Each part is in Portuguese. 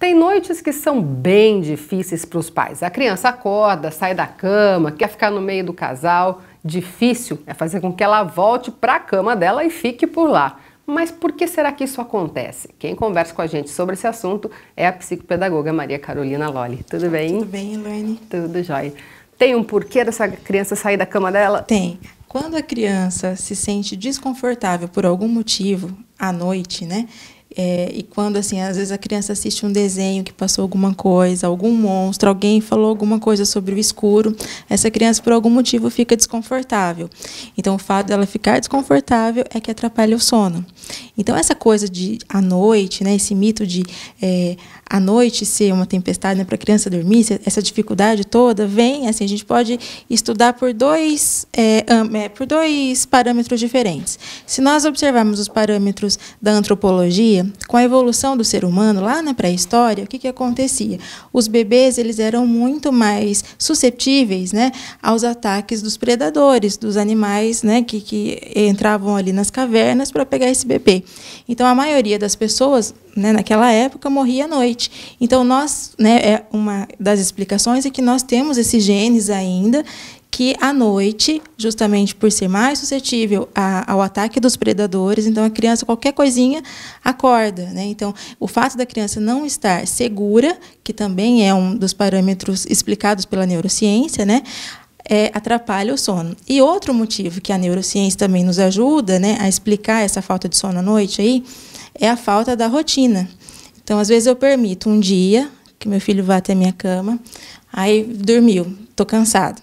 Tem noites que são bem difíceis para os pais. A criança acorda, sai da cama, quer ficar no meio do casal. Difícil é fazer com que ela volte para a cama dela e fique por lá. Mas por que será que isso acontece? Quem conversa com a gente sobre esse assunto é a psicopedagoga Maria Carolina Lolli. Tudo bem? Tudo bem, Elaine? Tudo jóia. Tem um porquê dessa criança sair da cama dela? Tem. Quando a criança se sente desconfortável por algum motivo à noite, né? E quando, assim, às vezes a criança assiste um desenho que passou alguma coisa, algum monstro, alguém falou alguma coisa sobre o escuro, essa criança, por algum motivo, fica desconfortável. Então, o fato dela ficar desconfortável é que atrapalha o sono. Então, essa coisa de, à noite, né, esse mito de à noite ser uma tempestade, né, para a criança dormir, essa dificuldade toda, vem, assim, a gente pode estudar por dois parâmetros diferentes. Se nós observarmos os parâmetros da antropologia, com a evolução do ser humano, lá na pré-história, o que acontecia? Os bebês, eles eram muito mais suscetíveis, né, aos ataques dos predadores, dos animais, né, que entravam ali nas cavernas para pegar esse bebê. Então, a maioria das pessoas, né, naquela época, morria à noite. Então, uma das explicações é que nós temos esses genes ainda, que à noite, justamente por ser mais suscetível ao ataque dos predadores, então a criança, qualquer coisinha, acorda, né? Então, o fato da criança não estar segura, que também é um dos parâmetros explicados pela neurociência, né? Atrapalha o sono. E outro motivo que a neurociência também nos ajuda, né, a explicar essa falta de sono à noite aí, é a falta da rotina. Então, às vezes eu permito um dia que meu filho vá até a minha cama, aí dormiu, estou cansado.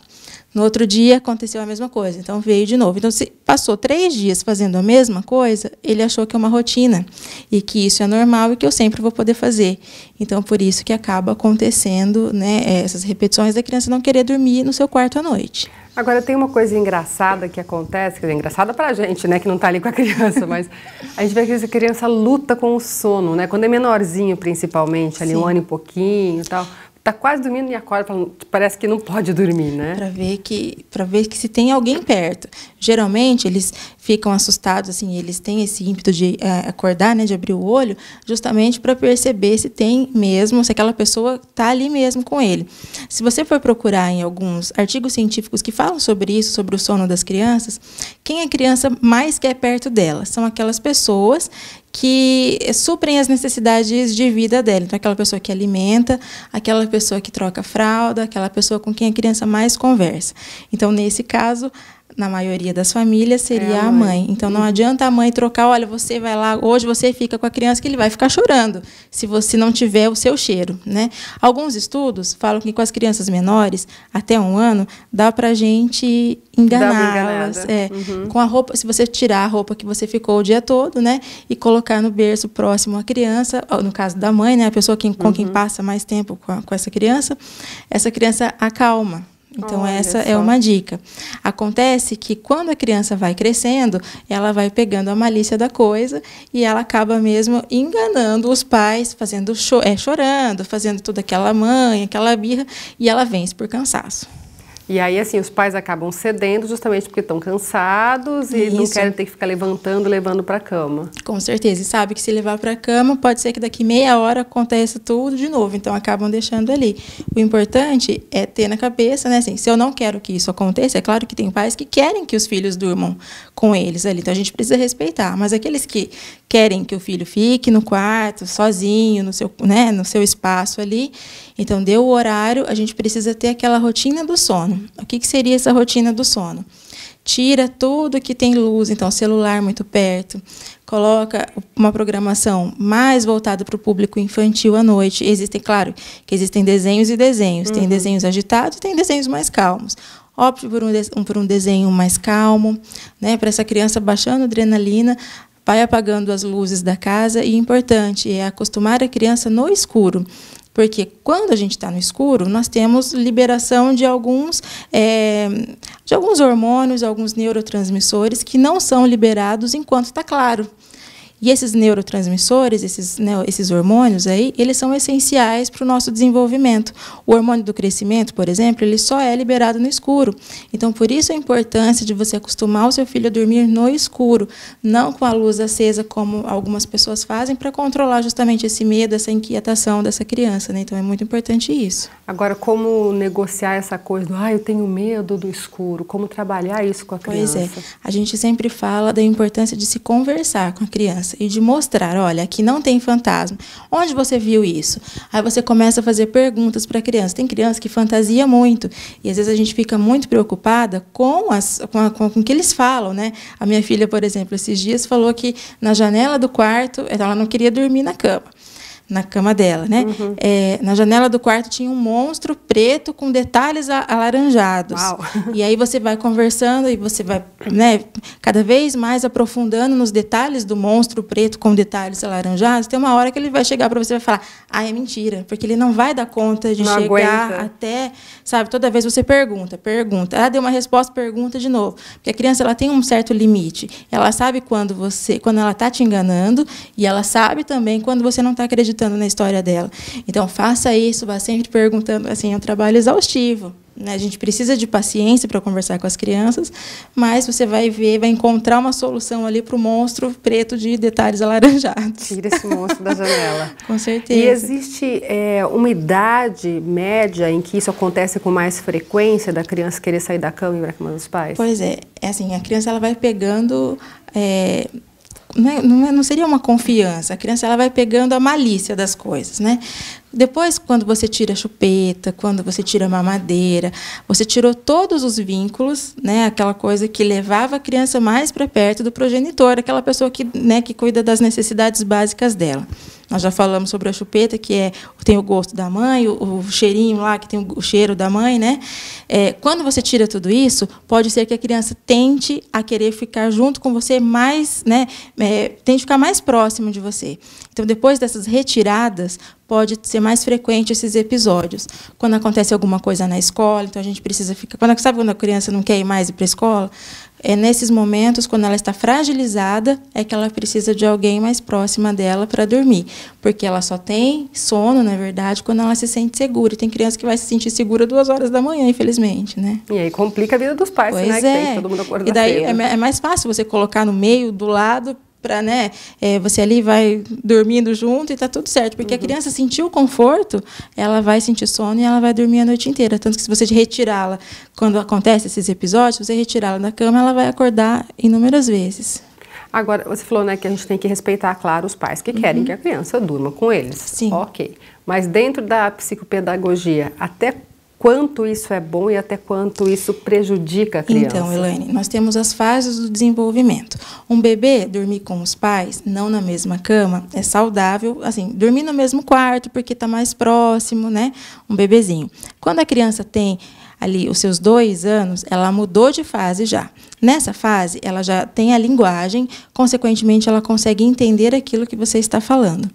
No outro dia aconteceu a mesma coisa, então veio de novo. Então, se passou 3 dias fazendo a mesma coisa, ele achou que é uma rotina e que isso é normal e que eu sempre vou poder fazer. Então, por isso que acaba acontecendo, né, essas repetições da criança não querer dormir no seu quarto à noite. Agora, tem uma coisa engraçada que acontece, quer dizer, engraçada pra gente, né, que não tá ali com a criança, mas a gente vê que essa criança luta com o sono, né, quando é menorzinho, principalmente, ali 1 ano e pouquinho e tal. Tá quase dormindo e acorda, parece que não pode dormir, né? Para ver que se tem alguém perto. Geralmente eles ficam assustados, assim, eles têm esse ímpeto de acordar, né, de abrir o olho, justamente para perceber se tem mesmo, se aquela pessoa está ali mesmo com ele. Se você for procurar em alguns artigos científicos que falam sobre isso, sobre o sono das crianças, quem a criança mais quer perto dela são aquelas pessoas que suprem as necessidades de vida dela. Então, aquela pessoa que alimenta, aquela pessoa que troca fralda, aquela pessoa com quem a criança mais conversa. Então, nesse caso, na maioria das famílias, seria a mãe. Então, não adianta a mãe trocar, olha, você vai lá, hoje você fica com a criança, que ele vai ficar chorando, se você não tiver o seu cheiro, né? Alguns estudos falam que com as crianças menores, até 1 ano, dá pra gente enganá-las. Com a roupa, se você tirar a roupa que você ficou o dia todo, né, e colocar no berço próximo à criança, no caso da mãe, né, a pessoa com quem passa mais tempo com essa criança acalma. Então, essa é uma dica. Acontece que, quando a criança vai crescendo, ela vai pegando a malícia da coisa e ela acaba mesmo enganando os pais, fazendo chorando, fazendo toda aquela mãe, aquela birra, e ela vence por cansaço. E aí, assim, os pais acabam cedendo justamente porque estão cansados e não querem ter que ficar levando para a cama. Com certeza. E sabe que se levar para a cama, pode ser que daqui meia hora aconteça tudo de novo. Então, acabam deixando ali. O importante é ter na cabeça, né, assim, se eu não quero que isso aconteça, é claro que tem pais que querem que os filhos durmam com eles ali. Então, a gente precisa respeitar. Mas aqueles que querem que o filho fique no quarto, sozinho, no seu espaço ali, então, deu o horário, a gente precisa ter aquela rotina do sono. O que seria essa rotina do sono? Tira tudo que tem luz, então celular muito perto, coloca uma programação mais voltada para o público infantil à noite. Claro, que existem desenhos e desenhos. Tem desenhos agitados e tem desenhos mais calmos. Opte por um desenho mais calmo, né, para essa criança baixando a adrenalina, vai apagando as luzes da casa. E importante é acostumar a criança no escuro. Porque quando a gente está no escuro, nós temos liberação de alguns hormônios, alguns neurotransmissores que não são liberados enquanto está claro. E esses neurotransmissores, esses hormônios aí, eles são essenciais para o nosso desenvolvimento. O hormônio do crescimento, por exemplo, ele só é liberado no escuro. Então, por isso a importância de você acostumar o seu filho a dormir no escuro, não com a luz acesa, como algumas pessoas fazem, para controlar justamente esse medo, essa inquietação dessa criança, né? Então, é muito importante isso. Agora, como negociar essa coisa do, eu tenho medo do escuro? Como trabalhar isso com a criança? Pois é, a gente sempre fala da importância de se conversar com a criança e de mostrar, olha, aqui não tem fantasma. Onde você viu isso? Aí você começa a fazer perguntas para a criança. Tem criança que fantasia muito e às vezes a gente fica muito preocupada com o que eles falam, né? A minha filha, por exemplo, esses dias falou que na janela do quarto, ela não queria dormir na cama dela, né? Uhum. Na janela do quarto tinha um monstro preto com detalhes alaranjados. Uau. E aí você vai conversando e você vai, né, cada vez mais aprofundando nos detalhes do monstro preto com detalhes alaranjados. Tem uma hora que ele vai chegar para você e vai falar, é mentira, porque ele não vai dar conta de não chegar aguenta. até, sabe, toda vez você pergunta. Ela deu uma resposta, pergunta de novo. Porque a criança, ela tem um certo limite. Ela sabe quando ela está te enganando e ela sabe também quando você não está acreditando na história dela. Então, faça isso, vá sempre perguntando, assim, é um trabalho exaustivo, né? A gente precisa de paciência para conversar com as crianças, mas você vai encontrar uma solução ali para o monstro preto de detalhes alaranjados. Tira esse monstro da janela. Com certeza. E existe uma idade média em que isso acontece com mais frequência, da criança querer sair da cama e ir para a cama dos pais? Pois é, assim, a criança ela vai pegando... Não seria uma confiança. A criança ela vai pegando a malícia das coisas, né? Depois, quando você tira a chupeta, quando você tira a mamadeira, você tirou todos os vínculos, né? Aquela coisa que levava a criança mais para perto do progenitor, aquela pessoa que cuida das necessidades básicas dela. Nós já falamos sobre a chupeta, que tem o gosto da mãe, o cheirinho lá, que tem o cheiro da mãe, né? Quando você tira tudo isso, pode ser que a criança tente a querer ficar junto com você mais, né? Tente ficar mais próximo de você. Então, depois dessas retiradas, pode ser mais frequente esses episódios. Quando acontece alguma coisa na escola, então a gente precisa ficar... Sabe quando a criança não quer ir mais ir para a escola? É nesses momentos, quando ela está fragilizada, é que ela precisa de alguém mais próxima dela para dormir. Porque ela só tem sono, na verdade, quando ela se sente segura. E tem criança que vai se sentir segura 2h da manhã, infelizmente, né? E aí complica a vida dos pais, pois né? É. Que tem todo mundo acordar e daí cedo. É mais fácil você colocar no meio, do lado... para, né, você ali vai dormindo junto e está tudo certo. Porque a criança sentiu o conforto, ela vai sentir sono e ela vai dormir a noite inteira. Tanto que se você retirá-la, quando acontece esses episódios, se você retirá-la da cama, ela vai acordar inúmeras vezes. Agora, você falou, né, que a gente tem que respeitar, claro, os pais que querem que a criança durma com eles. Sim. Ok. Mas dentro da psicopedagogia, até quanto isso é bom e até quanto isso prejudica a criança? Então, Elaine, nós temos as fases do desenvolvimento. Um bebê dormir com os pais, não na mesma cama, é saudável, assim, dormir no mesmo quarto porque está mais próximo, né? Um bebezinho. Quando a criança tem ali os seus 2 anos, ela mudou de fase já. Nessa fase, ela já tem a linguagem, consequentemente, ela consegue entender aquilo que você está falando.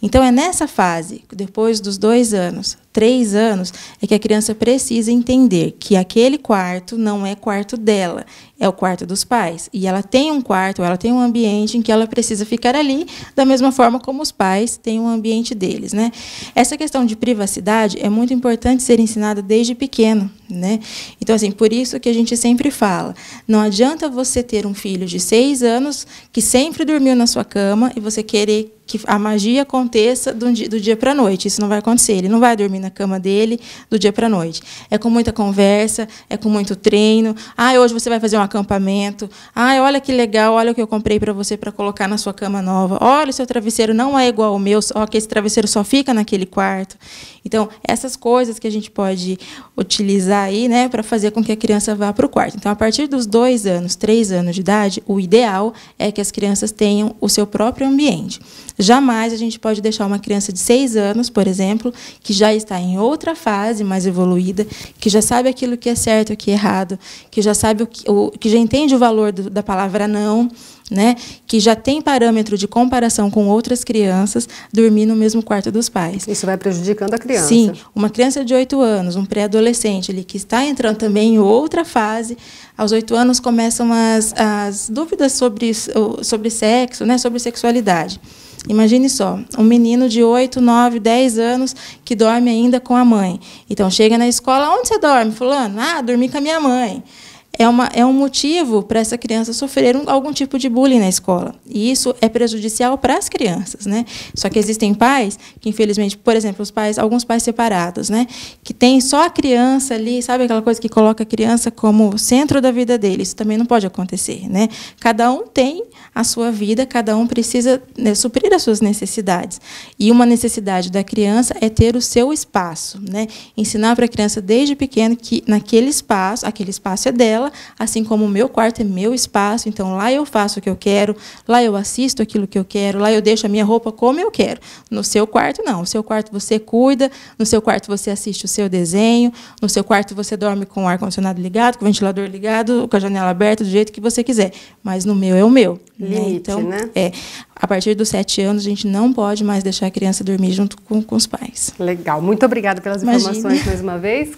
Então, é nessa fase, depois dos 2 anos, 3 anos, é que a criança precisa entender que aquele quarto não é quarto dela, é o quarto dos pais. E ela tem um quarto, ela tem um ambiente em que ela precisa ficar ali, da mesma forma como os pais têm um ambiente deles, né? Essa questão de privacidade é muito importante ser ensinada desde pequeno, né? Então, assim, por isso que a gente sempre fala, não adianta você ter um filho de 6 anos que sempre dormiu na sua cama e você querer que a magia aconteça do dia para a noite. Isso não vai acontecer. Ele não vai dormir na cama dele do dia para a noite. É com muita conversa, é com muito treino. Hoje você vai fazer um acampamento. Olha que legal, olha o que eu comprei para você para colocar na sua cama nova. Olha, o seu travesseiro não é igual ao meu, só que esse travesseiro só fica naquele quarto. Então, essas coisas que a gente pode utilizar aí, né, para fazer com que a criança vá para o quarto. Então, a partir dos 2 anos, 3 anos de idade, o ideal é que as crianças tenham o seu próprio ambiente. Jamais a gente pode deixar uma criança de 6 anos, por exemplo, que já está em outra fase mais evoluída, que já sabe aquilo que é certo e o que é errado, que já sabe que já entende o valor da palavra não, né, que já tem parâmetro de comparação com outras crianças, dormir no mesmo quarto dos pais. Isso vai prejudicando a criança. Sim, uma criança de 8 anos, um pré-adolescente, ele que está entrando também em outra fase, aos 8 anos começam as dúvidas sobre sexo, né, sobre sexualidade. Imagine só, um menino de 8, 9, 10 anos que dorme ainda com a mãe. Então, chega na escola, onde você dorme, fulano? Ah, dormi com a minha mãe. É um motivo para essa criança sofrer algum tipo de bullying na escola. E isso é prejudicial para as crianças, né? Só que existem pais que, infelizmente, por exemplo, alguns pais separados, né? Que tem só a criança ali, sabe aquela coisa que coloca a criança como centro da vida dele. Isso também não pode acontecer, né? Cada um tem a sua vida, cada um precisa, né, suprir as suas necessidades. E uma necessidade da criança é ter o seu espaço, né? Ensinar para a criança desde pequena que aquele espaço é dela, assim como o meu quarto é meu espaço, então lá eu faço o que eu quero, lá eu assisto aquilo que eu quero, lá eu deixo a minha roupa como eu quero. No seu quarto, não. No seu quarto você cuida, no seu quarto você assiste o seu desenho, no seu quarto você dorme com o ar-condicionado ligado, com o ventilador ligado, com a janela aberta, do jeito que você quiser. Mas no meu é o meu. Limite, então, né? A partir dos 7 anos, a gente não pode mais deixar a criança dormir junto com os pais. Legal. Muito obrigada pelas informações mais uma vez.